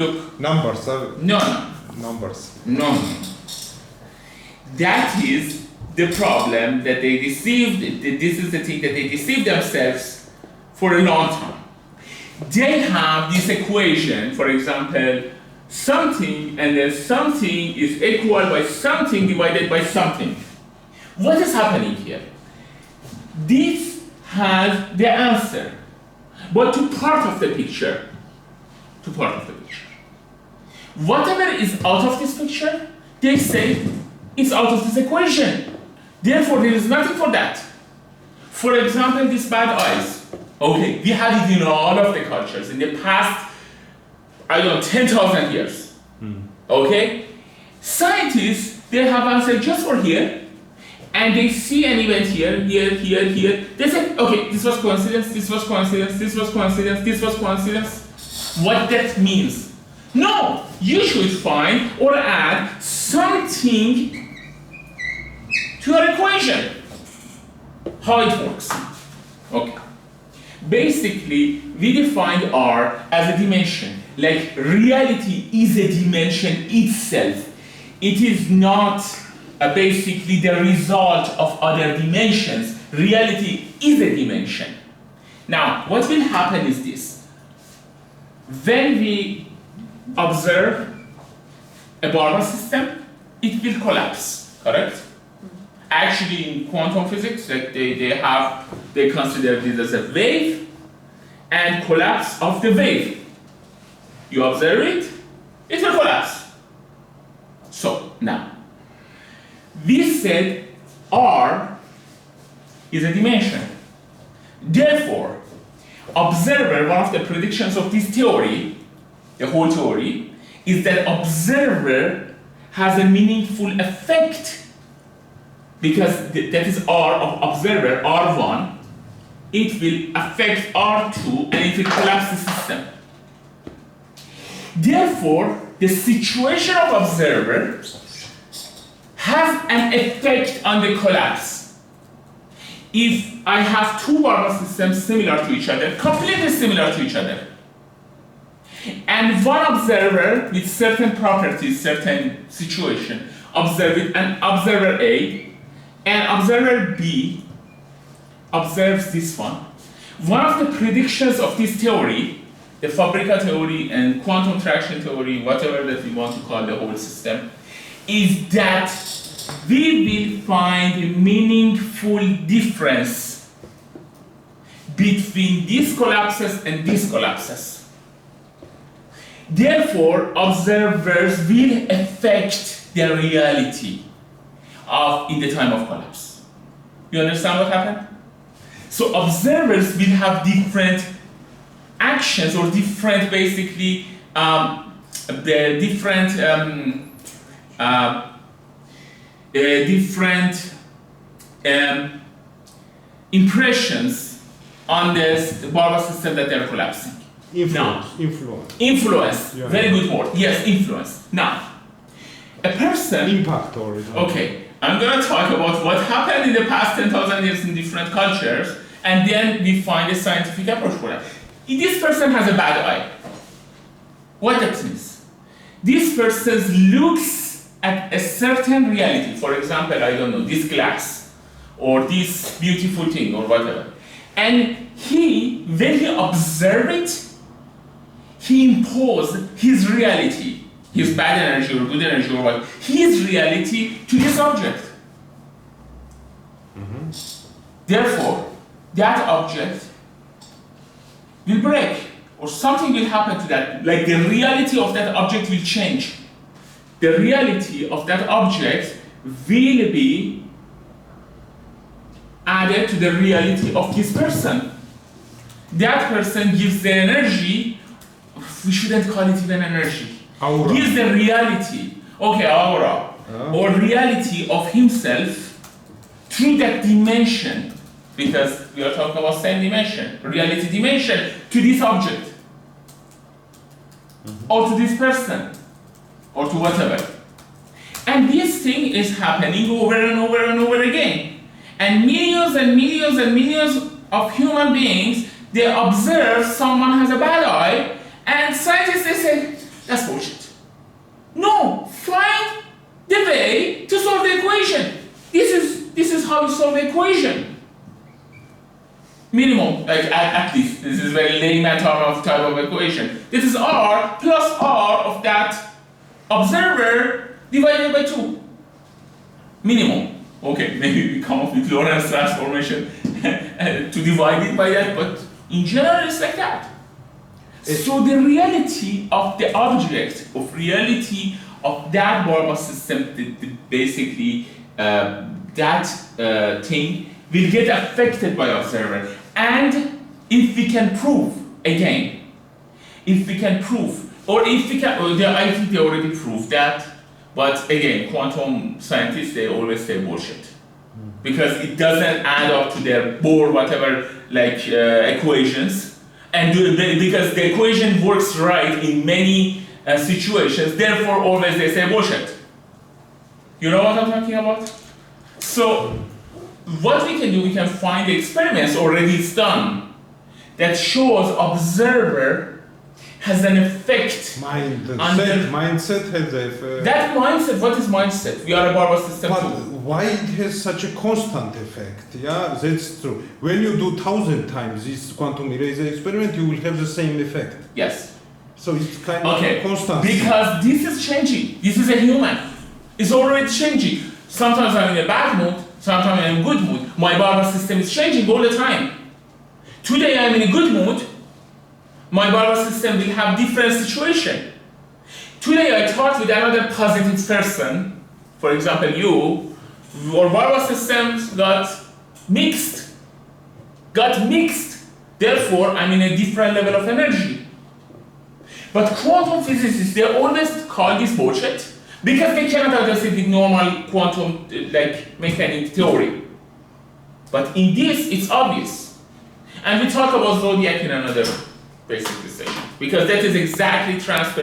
Look. Numbers. No. Numbers. No. That is the problem that they deceived. This is the thing that they deceived themselves for a long time. They have this equation, for example, something and then something is equal by something divided by something. What is happening here? This has the answer, but to part of the picture. To part of the picture. Whatever is out of this picture, they say it's out of this equation. Therefore, there is nothing for that. For example, these bad eyes. Okay, we had it in all of the cultures in the past, 10,000 years. Okay? Scientists, they have answer just for here, and they see an event here. They say, okay, this was coincidence, this was coincidence, this was coincidence, this was coincidence. What that means? No, you should find or add something to your equation. How it works. Okay. Basically, we defined R as a dimension. Like reality is a dimension itself. It is not basically the result of other dimensions. Reality is a dimension. Now, what will happen is this. When we observe a Barber system, it will collapse, correct? Actually, in quantum physics, like they consider this as a wave and collapse of the wave. You observe it, it will collapse. So now, we said R is a dimension. Therefore, observer, one of the predictions of this theory, the whole theory, is that observer has a meaningful effect because that is R of observer, R1, it will affect R2 and it will collapse the system. Therefore, the situation of observer has an effect on the collapse. If I have two Barber systems similar to each other, completely similar to each other, and one observer with certain properties, certain situation, observe it, and observer A, and observer B observes this one. One of the predictions of this theory, the Fabrica theory and quantum traction theory, whatever that we want to call the whole system, is that we will find a meaningful difference between these collapses and these collapses. Therefore, observers will affect the reality in the time of collapse. You understand what happened? So observers will have different actions or different, basically, the different impressions on this Barber system that they're collapsing. Influence. Yeah. Very good word. Yes, influence. Now, a person. Impact or. Okay, I'm going to talk about what happened in the past 10,000 years in different cultures, and then we find a scientific approach for that. This person has a bad eye. What that means? This person looks at a certain reality. For example, I don't know, this glass, or this beautiful thing, or whatever. And when he observes it, he imposes his reality, his bad energy or good energy or what, his reality to this object. Therefore, that object will break, or something will happen to that, like the reality of that object will change. The reality of that object will be added to the reality of this person. That person gives the energy, we shouldn't call it even energy. Aura. Gives the reality, aura, or reality of himself through that dimension, because we are talking about same dimension, reality dimension, to this object, or to this person, or to whatever. And this thing is happening over and over and over again. And millions and millions and millions of human beings, they observe someone has a bad eye, and scientists, they say, That's bullshit. No, find the way to solve the equation. This is how you solve the equation. Minimum, like at least. This is very layman type of equation. This is r plus r of that observer divided by 2. Minimum. Okay, maybe we come up with Lorentz transformation to divide it by that, but in general it's like that. So the reality of the object, of reality of that Barbach system, basically that thing will get affected by observer. And if we can prove, again, if we can prove, or if we can, I think they already proved that, but again, quantum scientists, they always say bullshit. Because it doesn't add up to their Bohr, whatever, like equations. And because the equation works right in many situations, therefore always they say bullshit. You know what I'm talking about? So, what we can do, we can find the experiments already done that shows observer has an effect. Mindset has an effect. That mindset, what is mindset? We are a Barbach system But too. why it has such a constant effect? Yeah, that's true. When you do 1,000 times this quantum eraser experiment, you will have the same effect. Yes. So it's kind of a constant. Because this is changing. This is a human. It's already changing. Sometimes I'm in a bad mood, sometimes I'm in a good mood. My Barbach system is changing all the time. Today I'm in a good mood. My Barbach system will have different situation. Today I talked with another positive person, for example you, your Barbach systems got mixed. Therefore, I'm in a different level of energy. But quantum physicists, they always call this bullshit because they cannot address it with normal quantum mechanics theory. But in this, it's obvious. And we talk about zodiac in another basic discussion because that is exactly transfer